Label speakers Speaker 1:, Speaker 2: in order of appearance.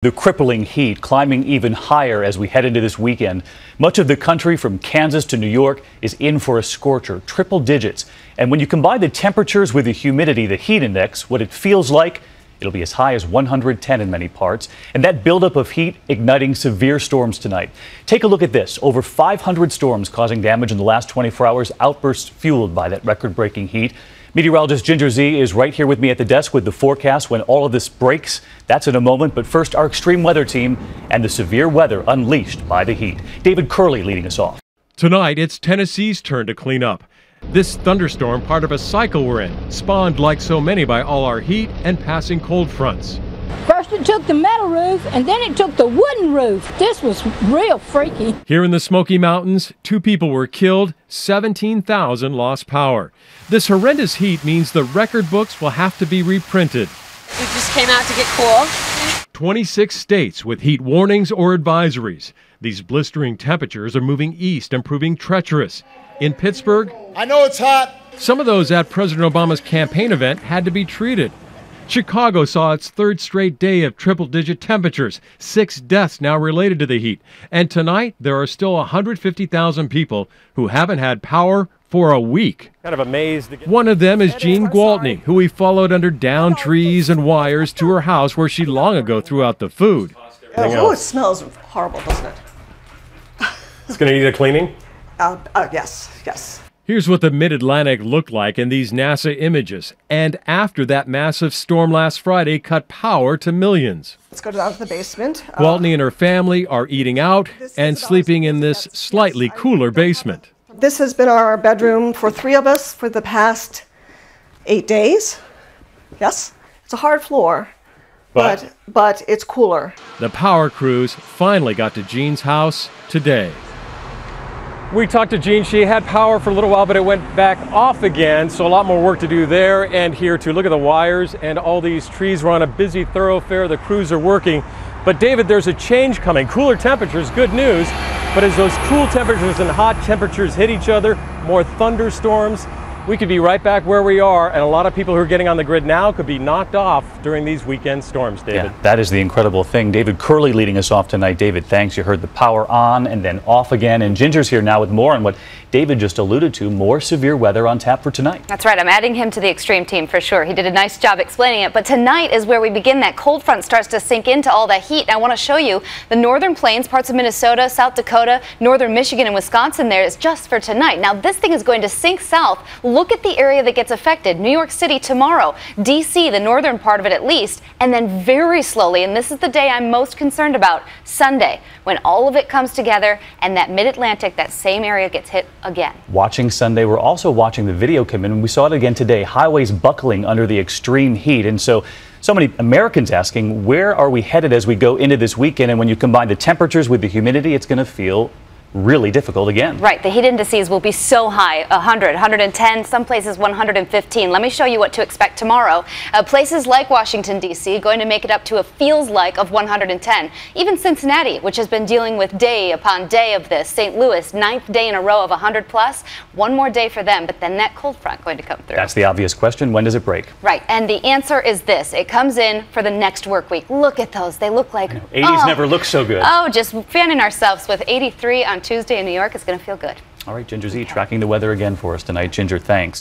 Speaker 1: The crippling heat climbing even higher as we head into this weekend. Much of the country from Kansas to New York is in for a scorcher, triple digits. And when you combine the temperatures with the humidity, the heat index, what it feels like, it'll be as high as 110 in many parts. And that buildup of heat igniting severe storms tonight. Take a look at this. Over 500 storms causing damage in the last 24 hours, outbursts fueled by that record-breaking heat. Meteorologist Ginger Zee is right here with me at the desk with the forecast when all of this breaks. That's in a moment. But first, our extreme weather team and the severe weather unleashed by the heat. David Curley leading us off.
Speaker 2: Tonight, it's Tennessee's turn to clean up. This thunderstorm, part of a cycle we're in, spawned like so many by all our heat and passing cold fronts.
Speaker 3: First it took the metal roof, and then it took the wooden roof. This was real freaky.
Speaker 2: Here in the Smoky Mountains, 2 people were killed, 17,000 lost power. This horrendous heat means the record books will have to be reprinted.
Speaker 4: We just came out to get cool.
Speaker 2: 26 states with heat warnings or advisories. These blistering temperatures are moving east and proving treacherous. In Pittsburgh,
Speaker 5: I know it's hot.
Speaker 2: Some of those at President Obama's campaign event had to be treated. Chicago saw its 3rd straight day of triple-digit temperatures, 6 deaths now related to the heat. And tonight, there are still 150,000 people who haven't had power for a week.
Speaker 6: Kind of amazed.
Speaker 2: One of them is Jean Gwaltney, who we followed under downed trees and wires to her house where she long ago threw out the food.
Speaker 7: Oh, it smells horrible, doesn't it?
Speaker 6: It's going to need a cleaning?
Speaker 7: Yes.
Speaker 2: Here's what the Mid-Atlantic looked like in these NASA images. And after that massive storm last Friday cut power to millions.
Speaker 7: Let's go down to the basement.
Speaker 2: Gwaltney and her family are eating out and sleeping in this slightly cooler basement.
Speaker 7: This has been our bedroom for 3 of us for the past 8 days. Yes, it's a hard floor, but it's cooler.
Speaker 2: The power crews finally got to Jean's house today.
Speaker 6: We talked to Jean. She had power for a little while, but it went back off again. So a lot more work to do there and here too. Look at the wires and all these trees. We're on a busy thoroughfare. The crews are working. But David, there's a change coming. Cooler temperatures, good news. But as those cool temperatures and hot temperatures hit each other, more thunderstorms, we could be right back where we are, and a lot of people who are getting on the grid now could be knocked off during these weekend storms, David.
Speaker 1: Yeah, that is the incredible thing. David Curley leading us off tonight. David, thanks. You heard the power on and then off again. And Ginger's here now with more on what David just alluded to, more severe weather on tap for tonight.
Speaker 8: That's right. I'm adding him to the extreme team for sure. He did a nice job explaining it. But tonight is where we begin. That cold front starts to sink into all that heat. And I want to show you the northern plains, parts of Minnesota, South Dakota, northern Michigan and Wisconsin there is just for tonight. Now this thing is going to sink south. Look at the area that gets affected. New York City tomorrow, D.C., the northern part of it at least, and then very slowly, and this is the day I'm most concerned about, Sunday, when all of it comes together and that mid-Atlantic, that same area gets hit again.
Speaker 1: Watching Sunday, we're also watching the video come in, and we saw it again today, highways buckling under the extreme heat. And so many Americans asking, where are we headed as we go into this weekend? And when you combine the temperatures with the humidity, it's going to feel really difficult again.
Speaker 8: Right, the heat indices will be so high, 100, 110, some places 115. Let me show you what to expect tomorrow. Places like Washington, D.C. going to make it up to a feels like of 110. Even Cincinnati, which has been dealing with day upon day of this. St. Louis, 9th day in a row of 100 plus. One more day for them, but then that cold front going to come through.
Speaker 1: That's the obvious question. When does it break?
Speaker 8: Right, and the answer is this. It comes in for the next work week. Look at those. They look like
Speaker 1: 80s never look so good.
Speaker 8: Oh, just fanning ourselves with 83 on Tuesday in New York. It's going to feel good.
Speaker 1: All right, Ginger Zee tracking the weather again for us tonight. Ginger, thanks.